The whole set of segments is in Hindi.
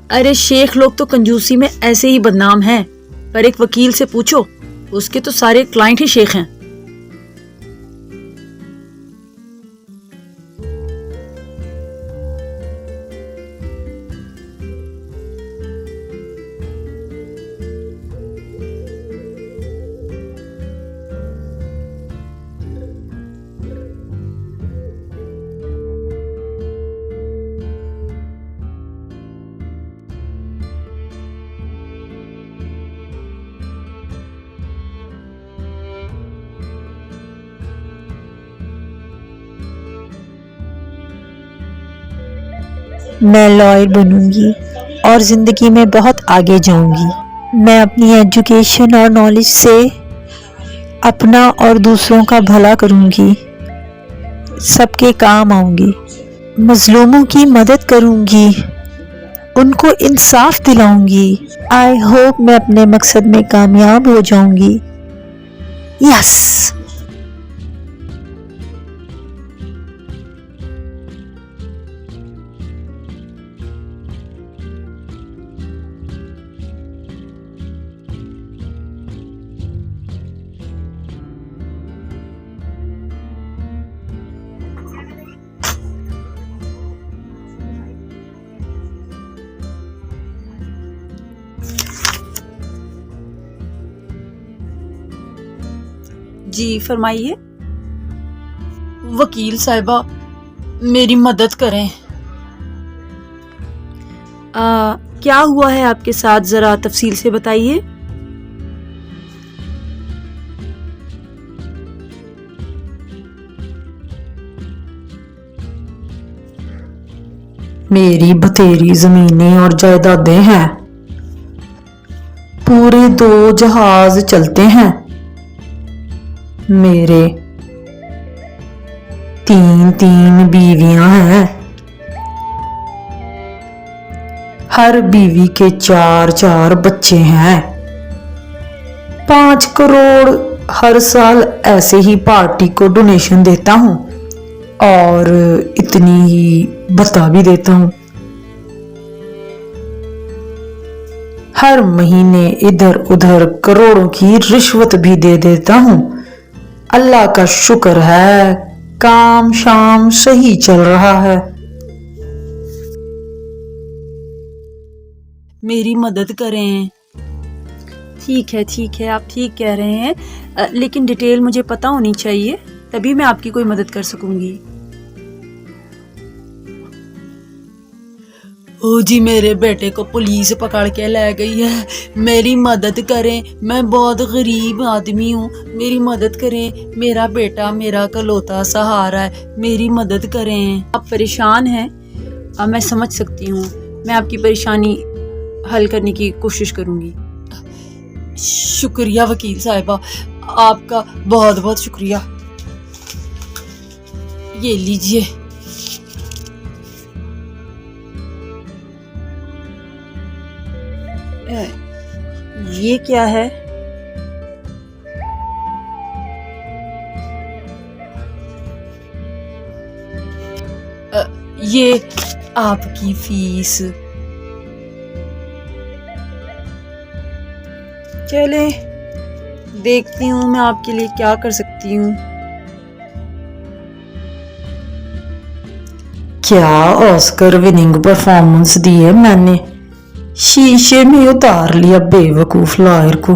अरे शेख लोग तो कंजूसी में ऐसे ही बदनाम हैं, पर एक वकील से पूछो, उसके तो सारे क्लाइंट ही शेख हैं। मैं लॉयर बनूंगी और ज़िंदगी में बहुत आगे जाऊंगी। मैं अपनी एजुकेशन और नॉलेज से अपना और दूसरों का भला करूंगी, सबके काम आऊंगी, मजलूमों की मदद करूंगी, उनको इंसाफ दिलाऊंगी। आई होप मैं अपने मकसद में कामयाब हो जाऊंगी। यस। जी फरमाइए। वकील साहिबा, मेरी मदद करें। क्या हुआ है आपके साथ, जरा तफसील से बताइए। मेरी बथेरी जमीनें और जायदादें हैं, पूरे 2 जहाज चलते हैं। मेरे 3 बीवियां हैं, हर बीवी के 4 बच्चे हैं। 5 करोड़ हर साल ऐसे ही पार्टी को डोनेशन देता हूँ और इतनी ही भत्ता भी देता हूँ। हर महीने इधर उधर करोड़ों की रिश्वत भी दे देता हूँ। अल्लाह का शुक्र है, काम शाम सही चल रहा है। मेरी मदद करें। ठीक है, आप ठीक कह रहे हैं, लेकिन डिटेल मुझे पता होनी चाहिए, तभी मैं आपकी कोई मदद कर सकूंगी। ओ जी, मेरे बेटे को पुलिस पकड़ के ले गई है, मेरी मदद करें। मैं बहुत गरीब आदमी हूँ, मेरी मदद करें। मेरा बेटा मेरा कलौता सहारा है, मेरी मदद करें। आप परेशान हैं, मैं समझ सकती हूँ। मैं आपकी परेशानी हल करने की कोशिश करूँगी। शुक्रिया वकील साहिबा, आपका बहुत बहुत शुक्रिया। ये लीजिए। ये क्या है? ये आपकी फीस। चले, देखती हूँ मैं आपके लिए क्या कर सकती हूँ। क्या ऑस्कर विनिंग परफॉर्मेंस दी है मैंने, शीशे में उतार लिया बेवकूफ लॉयर को।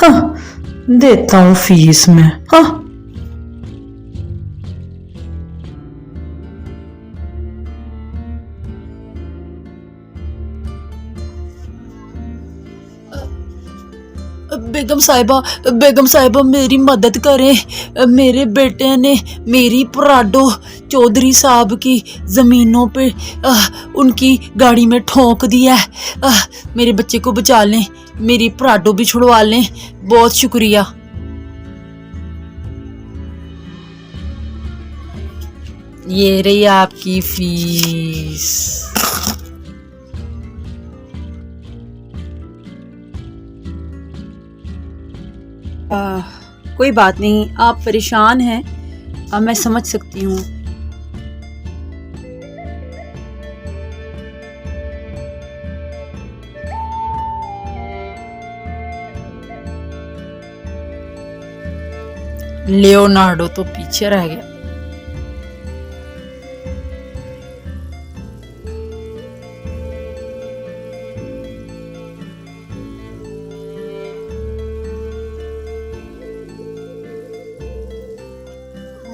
हाँ, देता हूँ फीस में। हाँ, बेगम साहिबा मेरी मदद करें। मेरे बेटे ने मेरी पराडो चौधरी साहब की ज़मीनों पे उनकी गाड़ी में ठोक दिया है। मेरे बच्चे को बचा लें, मेरी पराडो भी छुड़वा लें। बहुत शुक्रिया। ये रही आपकी फीस। कोई बात नहीं, आप परेशान हैं, मैं समझ सकती हूँ। लियोनार्डो तो पीछे रह गया।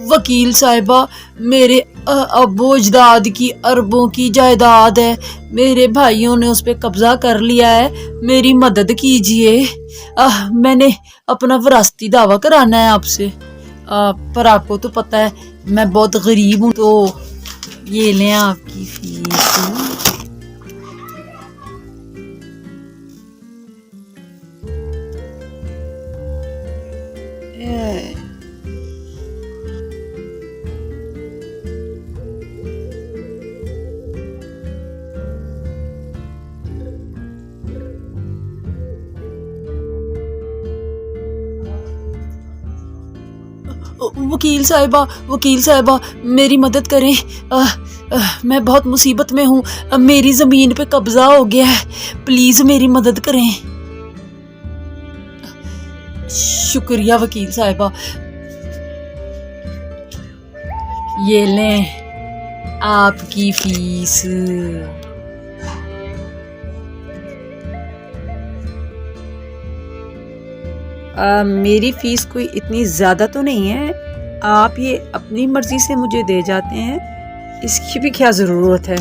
वकील साहिबा, मेरे अब्बू अजदाद की अरबों की जायदाद है, मेरे भाइयों ने उस पर कब्जा कर लिया है, मेरी मदद कीजिए। मैंने अपना विरासती दावा कराना है आपसे, पर आपको तो पता है मैं बहुत गरीब हूँ, तो ये लें आपकी फीस। वकील साहिबा मेरी मदद करें। मैं बहुत मुसीबत में हूँ, मेरी ज़मीन पे कब्जा हो गया है, प्लीज़ मेरी मदद करें। शुक्रिया वकील साहिबा, ये लें आपकी फीस। मेरी फीस कोई इतनी ज़्यादा तो नहीं है, आप ये अपनी मर्ज़ी से मुझे दे जाते हैं, इसकी भी क्या ज़रूरत है।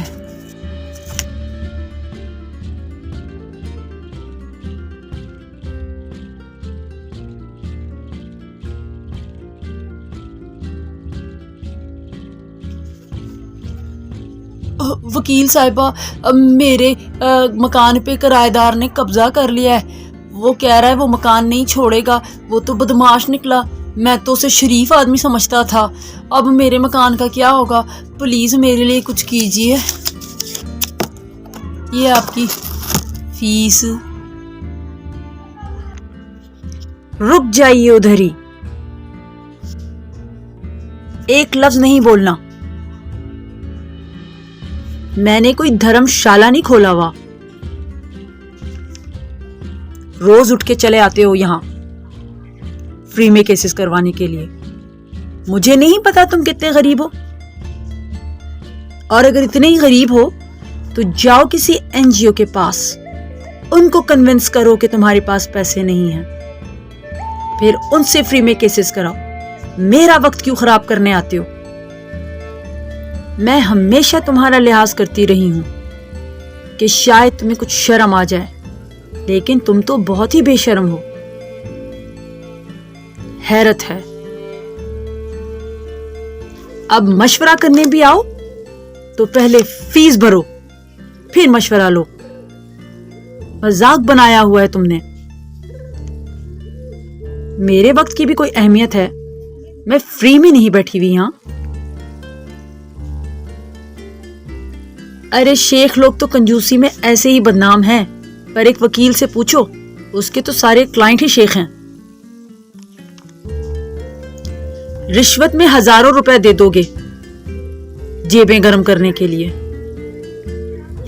वकील साहिबा, मेरे मकान पे किराएदार ने कब्जा कर लिया है, वो कह रहा है वो मकान नहीं छोड़ेगा, वो तो बदमाश निकला, मैं तो उसे शरीफ आदमी समझता था, अब मेरे मकान का क्या होगा, प्लीज़ मेरे लिए कुछ कीजिए। ये आपकी फीस। रुक जाइए उधर ही, एक लफ्ज नहीं बोलना, मैंने कोई धर्मशाला नहीं खोला हुआ, रोज उठ के चले आते हो यहाँ फ्री में केसेस करवाने के लिए। मुझे नहीं पता तुम कितने गरीब हो, और अगर इतने ही गरीब हो तो जाओ किसी एनजीओ के पास, उनको कन्विंस करो कि तुम्हारे पास पैसे नहीं हैं, फिर उनसे फ्री में केसेस कराओ। मेरा वक्त क्यों खराब करने आते हो? मैं हमेशा तुम्हारा लिहाज करती रही हूं कि शायद तुम्हें कुछ शर्म आ जाए, लेकिन तुम तो बहुत ही बेशर्म हो। हैरत है। अब मशवरा करने भी आओ तो पहले फीस भरो, फिर मशवरा लो। मजाक बनाया हुआ है तुमने। मेरे वक्त की भी कोई अहमियत है? मैं फ्री में नहीं बैठी हुई यहां। अरे शेख लोग तो कंजूसी में ऐसे ही बदनाम हैं, पर एक वकील से पूछो, उसके तो सारे क्लाइंट ही शेख हैं। रिश्वत में हजारों रुपए दे दोगे जेबें गर्म करने के लिए,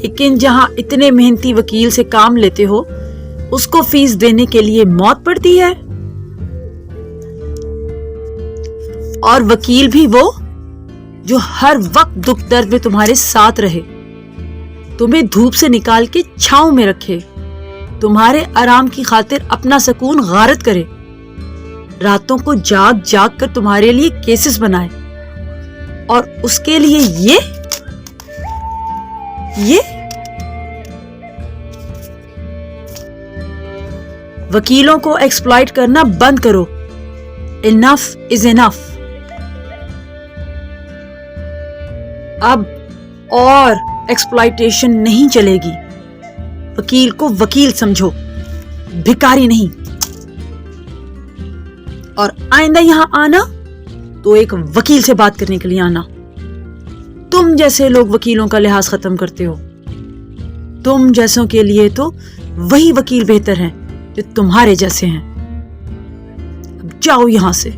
लेकिन जहां इतने मेहनती वकील से काम लेते हो उसको फीस देने के लिए मौत पड़ती है। और वकील भी वो जो हर वक्त दुख दर्द में तुम्हारे साथ रहे, तुम्हें धूप से निकाल के छांव में रखे, तुम्हारे आराम की खातिर अपना सुकून गारत करे, रातों को जाग जाग कर तुम्हारे लिए केसेस बनाए, और उसके लिए ये वकीलों को एक्सप्लॉइट करना बंद करो। Enough is enough. अब और एक्सप्लॉइटेशन नहीं चलेगी। वकील को वकील समझो, भिखारी नहीं। और आइंदा यहां आना तो एक वकील से बात करने के लिए आना। तुम जैसे लोग वकीलों का लिहाज खत्म करते हो। तुम जैसों के लिए तो वही वकील बेहतर हैं जो तुम्हारे जैसे हैं। अब जाओ यहां से।